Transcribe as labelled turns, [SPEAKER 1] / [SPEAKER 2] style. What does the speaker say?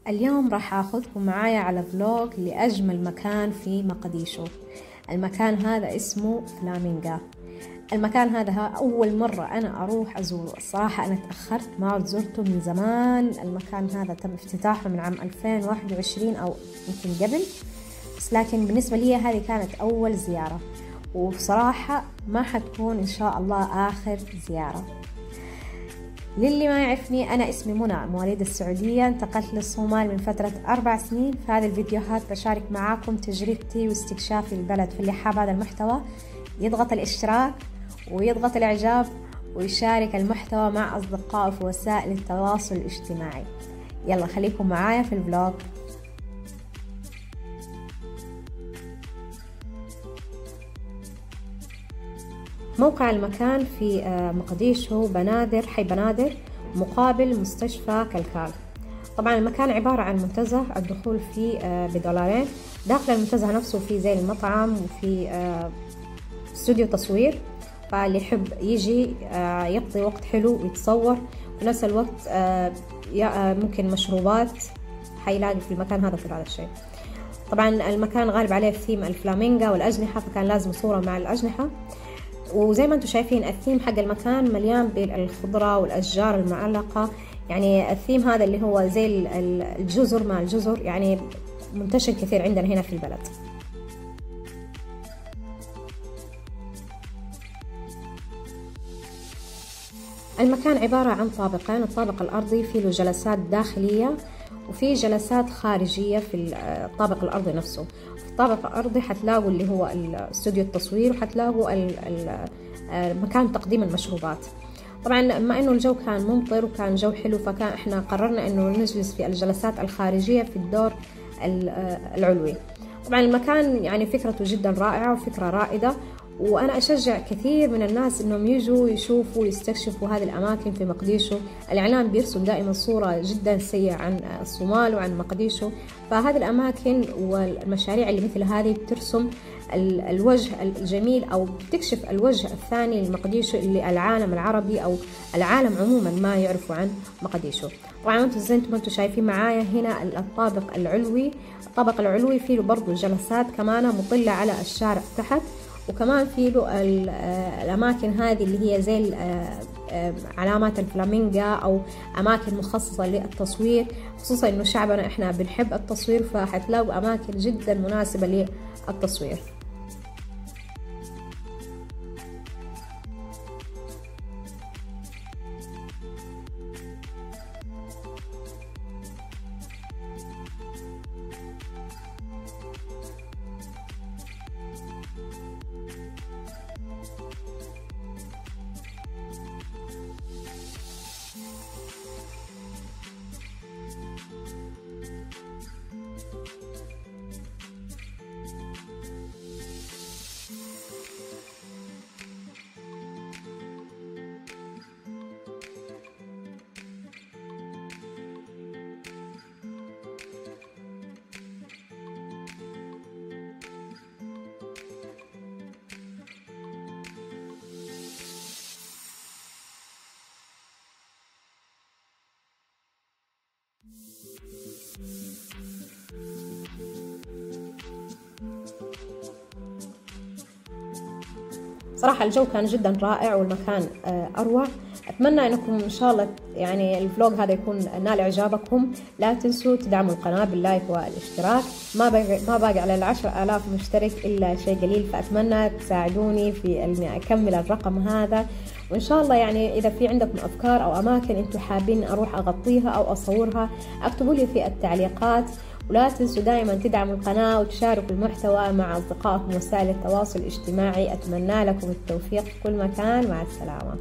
[SPEAKER 1] اليوم راح اخذكم معايا على فلوج لأجمل مكان في مقديشو. المكان هذا اسمه فلامينغا. المكان هذا أول مرة أنا أروح أزوره. الصراحة أنا تأخرت، ما زرته من زمان. المكان هذا تم افتتاحه من عام 2021 أو يمكن قبل، بس لكن بالنسبة لي هذه كانت أول زيارة، وبصراحة ما حتكون إن شاء الله آخر زيارة. للي ما يعرفني، أنا اسمي منى، مواليد السعودية، انتقلت للصومال من فترة 4 سنين. في هذه الفيديوهات بشارك معاكم تجربتي واستكشافي البلد. فاللي حاب هذا المحتوى يضغط الاشتراك ويضغط الإعجاب ويشارك المحتوى مع أصدقائه في وسائل التواصل الاجتماعي. يلا خليكم معايا في الفلوج. موقع المكان في مقديشو بنادر، حي بنادر، مقابل مستشفى كلكال. طبعا المكان عبارة عن منتزه، الدخول فيه $2. داخل المنتزه نفسه في زي المطعم وفي استوديو تصوير، فاللي يحب يجي يقضي وقت حلو ويتصور، في نفس الوقت ممكن مشروبات حيلاقي في المكان هذا كل هذا الشيء. طبعا المكان غالب عليه الثيم الفلامينغا والأجنحة، فكان لازم صورة مع الأجنحة. وزي ما انتم شايفين الثيم حق المكان مليان بالخضرة والأشجار المعلقة، يعني الثيم هذا اللي هو زي الجزر مع الجزر، يعني منتشر كثير عندنا هنا في البلد. المكان عبارة عن طابقين، الطابق الأرضي فيه له جلسات داخلية وفي جلسات خارجية في الطابق الأرضي نفسه. في الطابق الأرضي حتلاقوا اللي هو استوديو التصوير، وحتلاقوا مكان تقديم المشروبات. طبعا بما انه الجو كان ممطر وكان جو حلو، فكان احنا قررنا انه نجلس في الجلسات الخارجية في الدور العلوي. طبعا المكان يعني فكرته جدا رائعة وفكرة رائدة، وأنا أشجع كثير من الناس إنهم يجوا يشوفوا ويستكشفوا هذه الأماكن في مقديشو. الإعلام بيرسم دائما صورة جدا سيئة عن الصومال وعن مقديشو، فهذه الأماكن والمشاريع اللي مثل هذه بترسم الوجه الجميل أو بتكشف الوجه الثاني لمقديشو اللي العالم العربي أو العالم عموما ما يعرفوا عن مقديشو. طبعا انتم زي ما انتم شايفين معايا هنا الطابق العلوي. الطابق العلوي فيه برضو جلسات كمان مطلة على الشارع تحت، وكمان في له الأماكن هذه اللي هي زي علامات الفلامينغا أو أماكن مخصصة للتصوير، خصوصا إنه شعبنا إحنا بنحب التصوير، فحتلاقوا أماكن جدا مناسبة للتصوير. صراحة الجو كان جدا رائع والمكان أروع. أتمنى أنكم إن شاء الله يعني الفلوج هذا يكون نال إعجابكم. لا تنسوا تدعموا القناة باللايك والاشتراك. ما باقي على 10,000 مشترك إلا شيء قليل، فأتمنى تساعدوني في إني أكمل الرقم هذا. وإن شاء الله يعني إذا في عندكم أفكار أو أماكن أنتم حابين أروح أغطيها أو أصورها، اكتبوا لي في التعليقات. ولا تنسوا دائما تدعموا القناة وتشاركوا المحتوى مع أصدقائكم وسائل التواصل الاجتماعي. أتمنى لكم التوفيق في كل مكان. مع السلامة.